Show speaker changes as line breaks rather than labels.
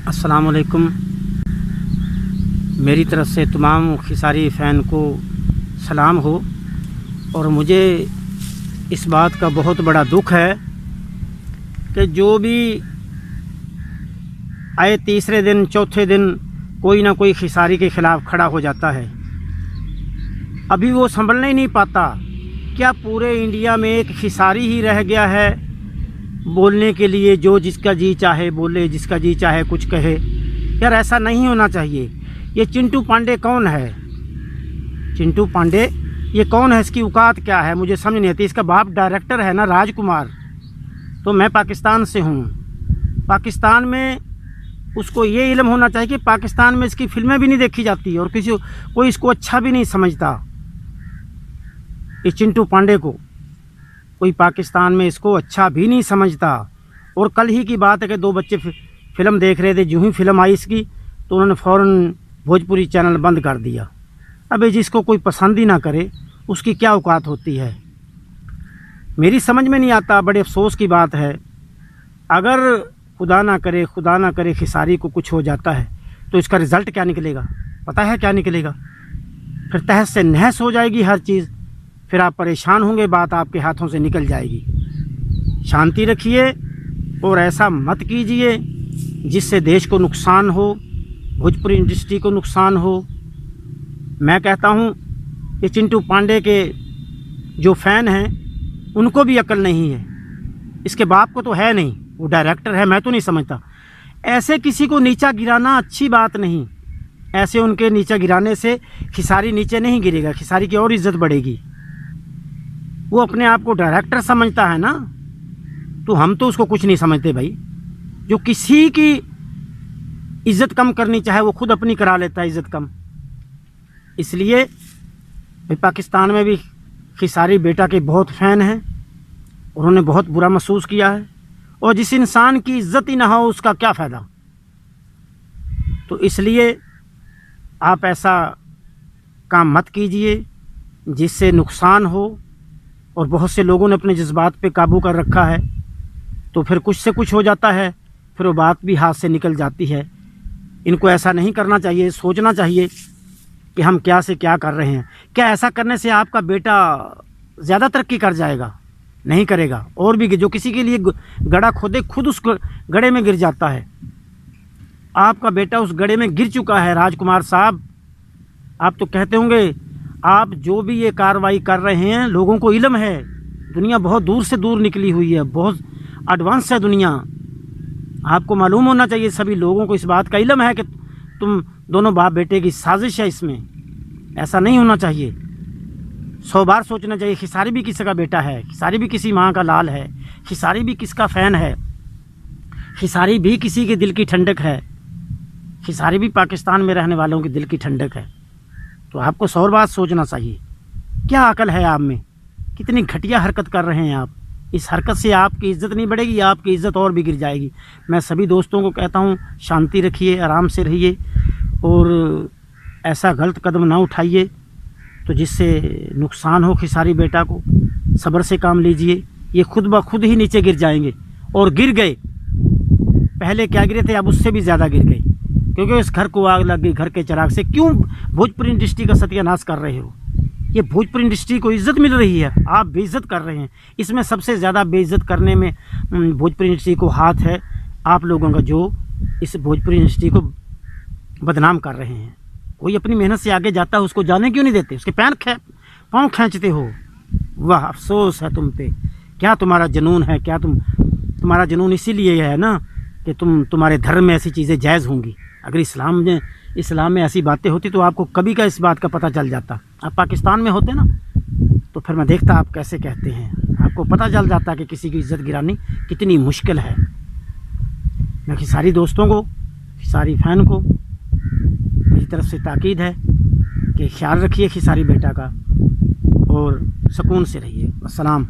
अस्सलाम वालेकुम। मेरी तरफ़ से तमाम खिसारी फ़ैन को सलाम हो। और मुझे इस बात का बहुत बड़ा दुख है कि जो भी आए तीसरे दिन चौथे दिन कोई ना कोई खिसारी के ख़िलाफ़ खड़ा हो जाता है। अभी वो संभलने ही नहीं पाता। क्या पूरे इंडिया में एक खिसारी ही रह गया है बोलने के लिए, जो जिसका जी चाहे बोले, जिसका जी चाहे कुछ कहे? यार ऐसा नहीं होना चाहिए। ये चिंटू पांडे कौन है? चिंटू पांडे ये कौन है? इसकी औकात क्या है? मुझे समझ नहीं आती। इसका बाप डायरेक्टर है ना, राजकुमार। तो मैं पाकिस्तान से हूँ। पाकिस्तान में उसको ये इल्म होना चाहिए कि पाकिस्तान में इसकी फिल्में भी नहीं देखी जाती और कोई इसको अच्छा भी नहीं समझता। इस चिंटू पांडे को कोई पाकिस्तान में इसको अच्छा भी नहीं समझता। और कल ही की बात है कि दो बच्चे फ़िल्म देख रहे थे। जो ही फिल्म आई इसकी तो उन्होंने फ़ौरन भोजपुरी चैनल बंद कर दिया। अबे जिसको कोई पसंद ही ना करे उसकी क्या औकात होती है? मेरी समझ में नहीं आता। बड़े अफसोस की बात है। अगर खुदा ना करे खिसारी को कुछ हो जाता है तो इसका रिज़ल्ट क्या निकलेगा? पता है क्या निकलेगा? फिर तहस से नहस हो जाएगी हर चीज़। फिर आप परेशान होंगे, बात आपके हाथों से निकल जाएगी। शांति रखिए और ऐसा मत कीजिए जिससे देश को नुकसान हो, भोजपुरी इंडस्ट्री को नुकसान हो। मैं कहता हूँ कि चिंटू पांडे के जो फ़ैन हैं उनको भी अक्ल नहीं है। इसके बाप को तो है नहीं, वो डायरेक्टर है। मैं तो नहीं समझता। ऐसे किसी को नीचा गिराना अच्छी बात नहीं। ऐसे उनके नीचा गिराने से खिसारी नीचे नहीं गिरेगा, खिसारी की और इज़्ज़त बढ़ेगी। वो अपने आप को डायरेक्टर समझता है ना, तो हम तो उसको कुछ नहीं समझते भाई। जो किसी की इज़्ज़त कम करनी चाहे वो खुद अपनी करा लेता है इज़्ज़त कम। इसलिए भाई पाकिस्तान में भी खिसारी बेटा के बहुत फ़ैन हैं। उन्होंने बहुत बुरा महसूस किया है। और जिस इंसान की इज़्ज़त ही ना हो उसका क्या फ़ायदा? तो इसलिए आप ऐसा काम मत कीजिए जिससे नुकसान हो। और बहुत से लोगों ने अपने जज्बात पे काबू कर रखा है तो फिर कुछ से कुछ हो जाता है, फिर वो बात भी हाथ से निकल जाती है। इनको ऐसा नहीं करना चाहिए। सोचना चाहिए कि हम क्या से क्या कर रहे हैं। क्या ऐसा करने से आपका बेटा ज़्यादा तरक्की कर जाएगा? नहीं करेगा। और भी जो किसी के लिए गड्ढा खोदे खुद उस गड्ढे में गिर जाता है। आपका बेटा उस गड्ढे में गिर चुका है। राजकुमार साहब, आप तो कहते होंगे आप जो भी ये कार्रवाई कर रहे हैं, लोगों को इल्म है। दुनिया बहुत दूर से दूर निकली हुई है, बहुत एडवांस है दुनिया। आपको मालूम होना चाहिए, सभी लोगों को इस बात का इल्म है कि तुम दोनों बाप बेटे की साजिश है इसमें। ऐसा नहीं होना चाहिए। 100 बार सोचना चाहिए। खिसारी भी किसी का बेटा है, खिसारी भी किसी माँ का लाल है, खिसारी भी किसका फ़ैन है, खिसारी भी किसी के दिल की ठंडक है, खिसारी भी पाकिस्तान में रहने वालों के दिल की ठंडक है। तो आपको 100 बार सोचना चाहिए। क्या अकल है आप में? कितनी घटिया हरकत कर रहे हैं आप। इस हरकत से आपकी इज़्ज़त नहीं बढ़ेगी, आपकी इज़्ज़त और भी गिर जाएगी। मैं सभी दोस्तों को कहता हूँ शांति रखिए, आराम से रहिए और ऐसा गलत कदम ना उठाइए तो जिससे नुकसान हो खिसारी बेटा को। सब्र से काम लीजिए। ये खुद ब खुद ही नीचे गिर जाएंगे। और गिर गए, पहले क्या गिरे थे अब उससे भी ज़्यादा गिर गए, क्योंकि इस घर को आग लग गई घर के चिराग से। क्यों भोजपुरी इंडस्ट्री का सत्यानाश कर रहे हो? ये भोजपुरी इंडस्ट्री को इज़्ज़त मिल रही है, आप बेइज्जत कर रहे हैं। इसमें सबसे ज़्यादा बेइज्जत करने में भोजपुरी इंडस्ट्री को हाथ है आप लोगों का, जो इस भोजपुरी इंडस्ट्री को बदनाम कर रहे हैं। कोई अपनी मेहनत से आगे जाता है उसको जाने क्यों नहीं देते? उसके पाँव खींचते हो। वाह, अफसोस है तुम पे। क्या तुम्हारा जुनून है? क्या तुम्हारा जुनून इसीलिए है ना कि तुम्हारे धर्म में ऐसी चीज़ें जायज़ होंगी। अगर इस्लाम में ऐसी बातें होती तो आपको कभी का इस बात का पता चल जाता। आप पाकिस्तान में होते ना तो फिर मैं देखता आप कैसे कहते हैं। आपको पता चल जाता कि किसी की इज़्ज़त गिरानी कितनी मुश्किल है। मैं खिसारी दोस्तों को, खिसारी फ़ैन को मेरी तरफ से ताकीद है कि ख्याल रखिए खिसारी बेटा का और सुकून से रहिए। अस्सलाम।